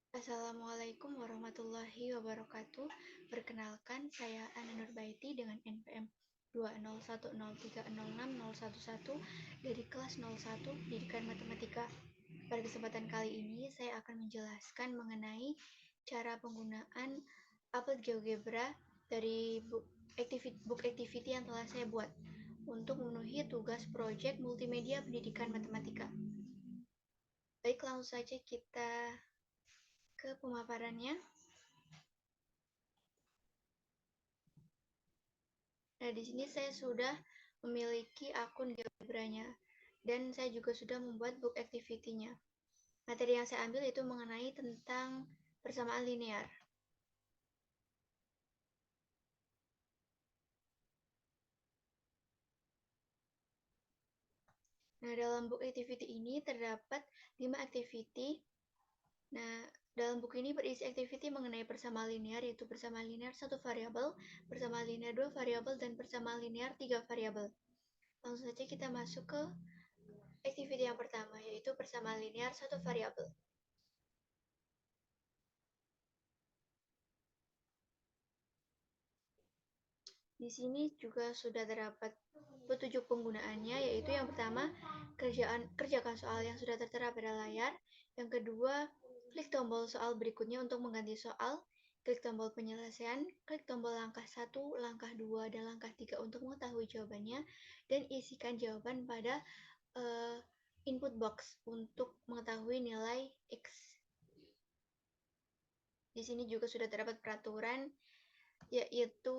Assalamualaikum warahmatullahi wabarakatuh. Perkenalkan, saya Ana Nurbaiti dengan NPM 201030611 dari kelas 01 Pendidikan Matematika. Pada kesempatan kali ini, saya akan menjelaskan mengenai cara penggunaan Apple GeoGebra dari book activity yang telah saya buat untuk memenuhi tugas proyek multimedia pendidikan matematika. Baik, langsung saja kita ke pemaparannya. Nah, di sini saya sudah memiliki akun GeoGebra-nya dan saya juga sudah membuat book activity-nya. Materi yang saya ambil itu mengenai tentang persamaan linear. Nah, dalam book activity ini terdapat 5 activity. Nah, dalam buku ini berisi activity mengenai persamaan linear, yaitu persamaan linear 1 variabel, persamaan linear 2 variabel, dan persamaan linear 3 variabel. Langsung saja kita masuk ke activity yang pertama, yaitu persamaan linear 1 variabel. Di sini juga sudah terdapat petunjuk penggunaannya, yaitu yang pertama, kerjakan soal yang sudah tertera pada layar. Yang kedua, klik tombol soal berikutnya untuk mengganti soal. Klik tombol penyelesaian, klik tombol langkah 1, langkah 2, dan langkah 3 untuk mengetahui jawabannya, dan isikan jawaban pada input box untuk mengetahui nilai X. Di sini juga sudah terdapat peraturan, yaitu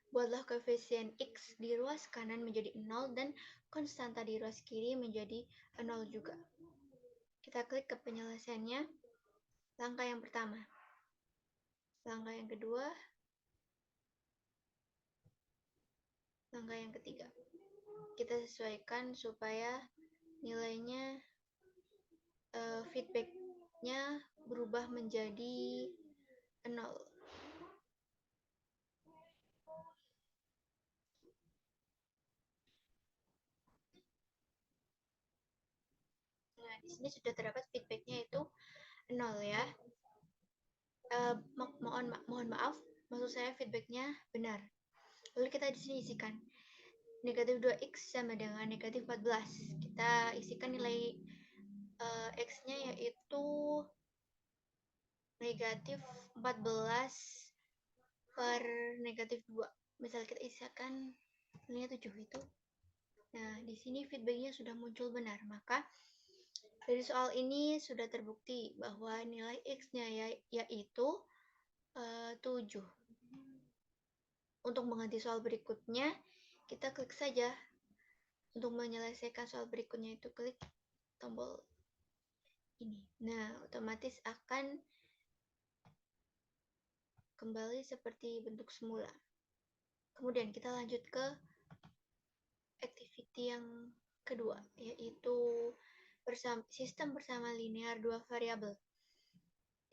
buatlah koefisien X di ruas kanan menjadi 0 dan konstanta di ruas kiri menjadi 0 juga. Kita klik ke penyelesaiannya. Langkah yang pertama. Langkah yang kedua. Langkah yang ketiga. Kita sesuaikan supaya nilainya feedbacknya berubah menjadi 0. Nah, di sini sudah terdapat feedbacknya itu 0 ya. Mohon maaf, maksud saya feedbacknya benar. Lalu kita di sini isikan negatif 2x sama dengan negatif 14. Kita isikan nilai x-nya yaitu negatif 14 per negatif 2. Misal kita isikan nilainya 7 itu. Nah, di sini feedbacknya sudah muncul benar. Maka dari soal ini sudah terbukti bahwa nilai x-nya yaitu 7. Untuk mengganti soal berikutnya, kita klik saja. Untuk menyelesaikan soal berikutnya itu klik tombol ini. Nah, otomatis akan kembali seperti bentuk semula. Kemudian kita lanjut ke activity yang kedua, yaitu sistem persamaan linear 2 variabel.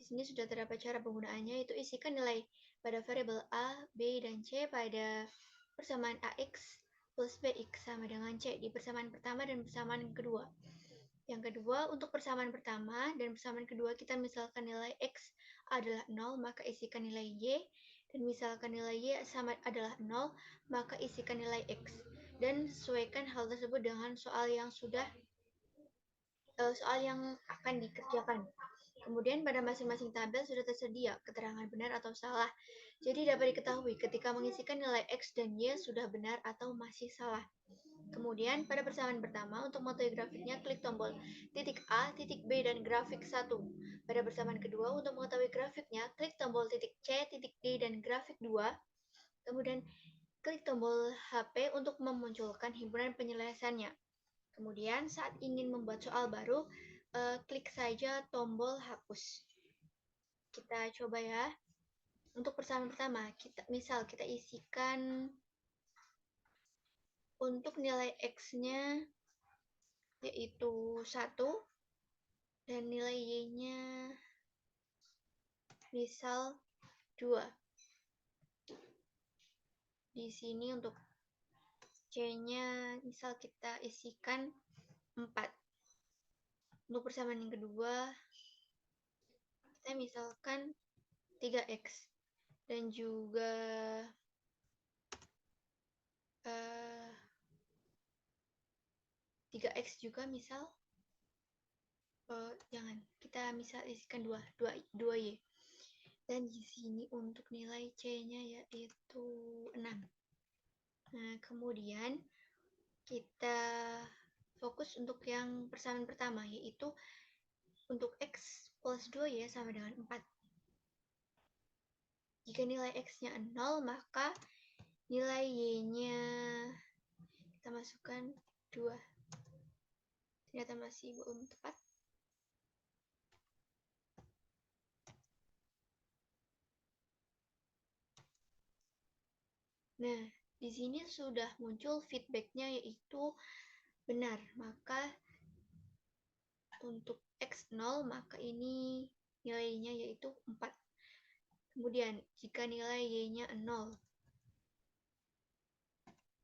Di sini sudah terdapat cara penggunaannya, yaitu isikan nilai pada variabel A, B, dan C pada persamaan AX plus BX sama dengan C di persamaan pertama dan persamaan kedua. Yang kedua, untuk persamaan pertama dan persamaan kedua, kita misalkan nilai X adalah 0, maka isikan nilai Y. Dan misalkan nilai Y sama adalah 0, maka isikan nilai X. Dan sesuaikan hal tersebut dengan soal yang akan dikerjakan. Kemudian pada masing-masing tabel sudah tersedia keterangan benar atau salah. Jadi dapat diketahui ketika mengisikan nilai X dan Y sudah benar atau masih salah. Kemudian pada persamaan pertama untuk mengetahui grafiknya klik tombol titik A, titik B, dan grafik 1. Pada persamaan kedua untuk mengetahui grafiknya klik tombol titik C, titik D, dan grafik 2. Kemudian klik tombol HP untuk memunculkan himpunan penyelesaiannya. Kemudian saat ingin membuat soal baru, klik saja tombol hapus. Kita coba ya. Untuk persamaan pertama, kita isikan untuk nilai X-nya yaitu 1 dan nilai Y-nya misal 2. Di sini untuk C-nya misal kita isikan 4. Untuk persamaan yang kedua, kita misalkan 3x dan juga 3x juga misal jangan, kita misal isikan 2y. Dan di sini untuk nilai C-nya yaitu 6. Nah, kemudian kita fokus untuk yang persamaan pertama, yaitu untuk x plus 2y sama dengan 4. Jika nilai x-nya 0, maka nilai y-nya kita masukkan 2. Ternyata masih belum tepat. Nah, di sini sudah muncul feedbacknya yaitu benar. Maka untuk x0 maka ini nilainya yaitu 4. Kemudian jika nilai y-nya 0,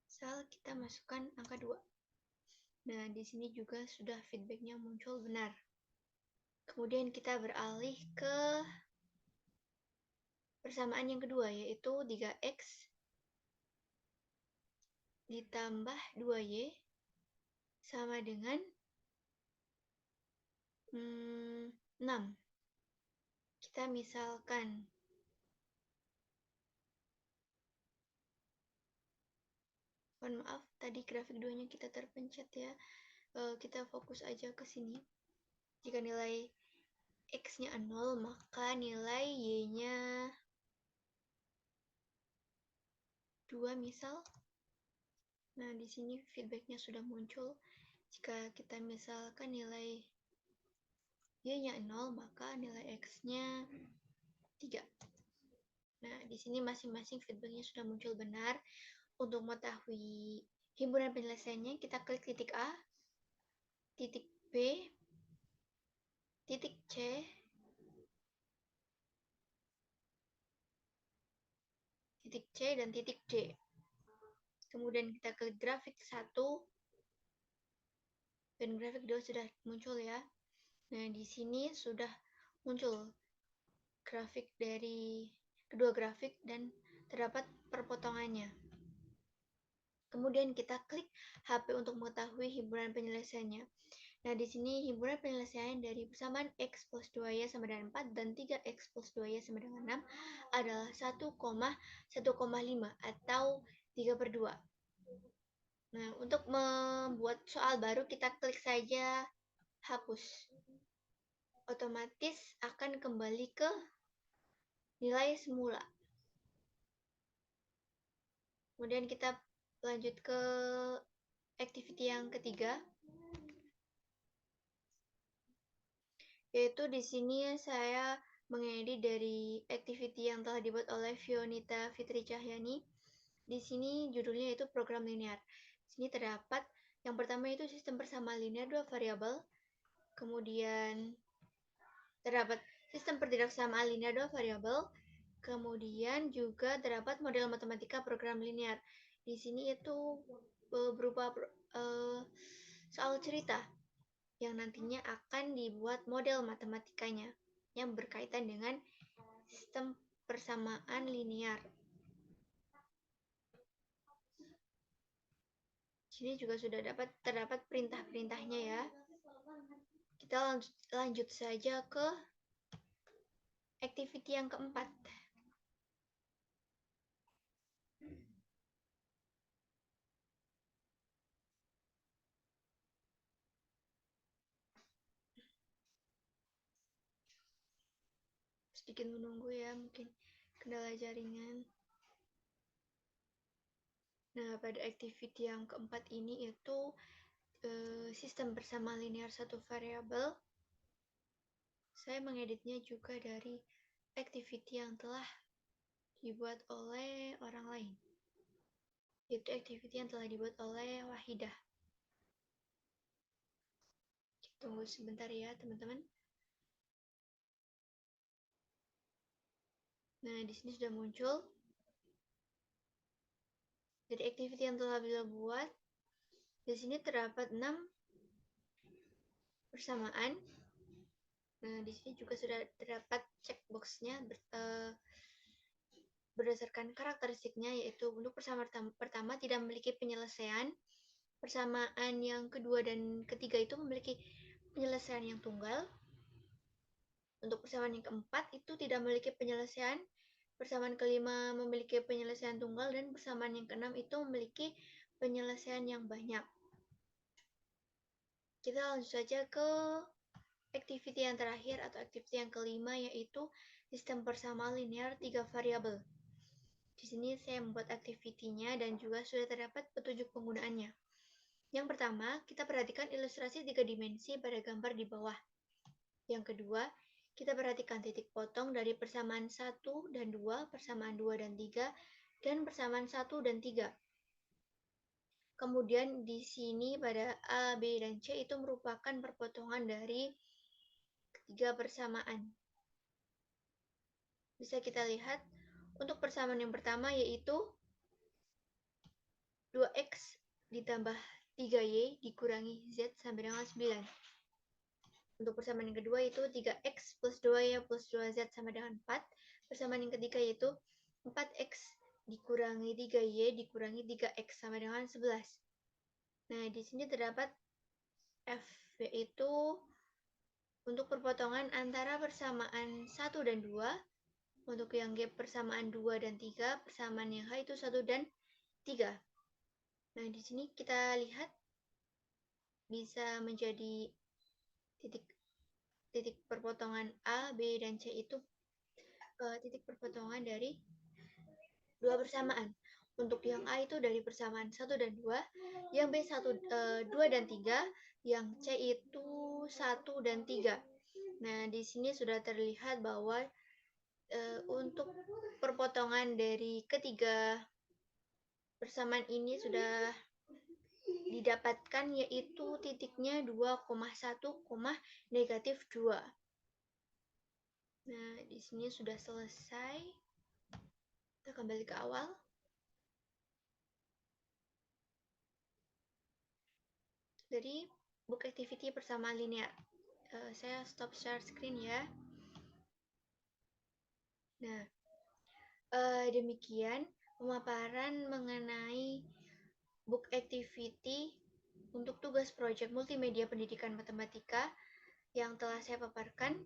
misal kita masukkan angka 2. Nah, di sini juga sudah feedbacknya muncul benar. Kemudian kita beralih ke persamaan yang kedua, yaitu 3x ditambah 2y sama dengan 6. Kita misalkan mohon maaf, tadi grafik 2-nya kita terpencet ya. Kita fokus aja ke sini. Jika nilai x-nya 0, maka nilai y-nya 2 misal. Nah, di sini feedbacknya sudah muncul. Jika kita misalkan nilai y-nya 0, maka nilai x-nya 3. Nah, di sini masing-masing feedbacknya sudah muncul benar. Untuk mengetahui himpunan penyelesaiannya, kita klik titik A, titik B, titik C, titik C, dan titik D. Kemudian kita klik grafik 1, dan grafik 2 sudah muncul ya. Nah, di sini sudah muncul grafik dari kedua grafik dan terdapat perpotongannya. Kemudian kita klik HP untuk mengetahui himpunan penyelesaiannya. Nah, di sini himpunan penyelesaian dari persamaan x plus 2y sama dengan 4 dan 3x plus 2y sama dengan 6 adalah 1,1,5 atau 3/2. Nah, untuk membuat soal baru kita klik saja hapus. Otomatis akan kembali ke nilai semula. Kemudian kita lanjut ke activity yang ketiga. Yaitu di sini saya mengedit dari activity yang telah dibuat oleh Fionita Fitri Cahyani. Di sini judulnya itu program linear. Di sini terdapat yang pertama itu sistem persamaan linear 2 variabel. Kemudian terdapat sistem pertidaksamaan linear 2 variabel. Kemudian juga terdapat model matematika program linear. Di sini itu berupa soal cerita yang nantinya akan dibuat model matematikanya yang berkaitan dengan sistem persamaan linear. Sini juga sudah terdapat perintah-perintahnya ya. Kita lanjut saja ke activity yang keempat. Sedikit menunggu ya, mungkin kendala jaringan. Nah, pada activity yang keempat ini itu sistem persamaan linear satu variabel. Saya mengeditnya juga dari activity yang telah dibuat oleh orang lain, yaitu activity yang telah dibuat oleh Wahidah. Tunggu sebentar ya teman-teman. Nah, di sini sudah muncul dari activity yang telah beliau buat. Di sini terdapat 6 persamaan. Nah, di sini juga sudah terdapat checkbox-nya berdasarkan karakteristiknya, yaitu untuk persamaan pertama tidak memiliki penyelesaian, persamaan yang kedua dan ketiga itu memiliki penyelesaian yang tunggal, untuk persamaan yang keempat itu tidak memiliki penyelesaian, persamaan kelima memiliki penyelesaian tunggal, dan persamaan yang keenam itu memiliki penyelesaian yang banyak. Kita langsung saja ke activity yang terakhir atau activity yang kelima, yaitu sistem persamaan linear 3 variabel. Di sini saya membuat activity-nya dan juga sudah terdapat petunjuk penggunaannya. Yang pertama, kita perhatikan ilustrasi 3 dimensi pada gambar di bawah. Yang kedua, kita perhatikan titik potong dari persamaan 1 dan 2, persamaan 2 dan 3, dan persamaan 1 dan 3. Kemudian di sini pada A, B, dan C itu merupakan perpotongan dari ketiga persamaan. Bisa kita lihat untuk persamaan yang pertama yaitu 2x ditambah 3y dikurangi z sampai dengan 9. Untuk persamaan yang kedua yaitu 3x plus 2y plus 2z sama dengan 4. Persamaan yang ketiga yaitu 4x dikurangi 3y dikurangi 3x sama dengan 11. Nah, di sini terdapat f, yaitu untuk perpotongan antara persamaan 1 dan 2. Untuk yang G persamaan 2 dan 3, persamaan yang H itu 1 dan 3. Nah, di sini kita lihat bisa menjadi titik perpotongan A, B, dan C itu titik perpotongan dari dua persamaan. Untuk yang A itu dari persamaan 1 dan 2, yang B 2 dan 3, yang C itu 1 dan 3. Nah, di sini sudah terlihat bahwa untuk perpotongan dari ketiga persamaan ini sudah didapatkan, yaitu titiknya 2,1, negatif 2. Nah, di sini sudah selesai. Kita kembali ke awal. Dari book activity persamaan linear. Saya stop share screen ya. Nah, demikian pemaparan mengenai book activity untuk tugas proyek multimedia pendidikan matematika yang telah saya paparkan.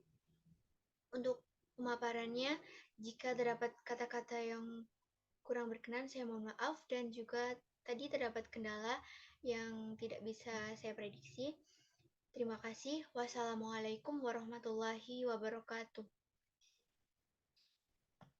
Untuk pemaparannya, jika terdapat kata-kata yang kurang berkenan, saya mohon maaf, dan juga tadi terdapat kendala yang tidak bisa saya prediksi. Terima kasih. Wassalamualaikum warahmatullahi wabarakatuh.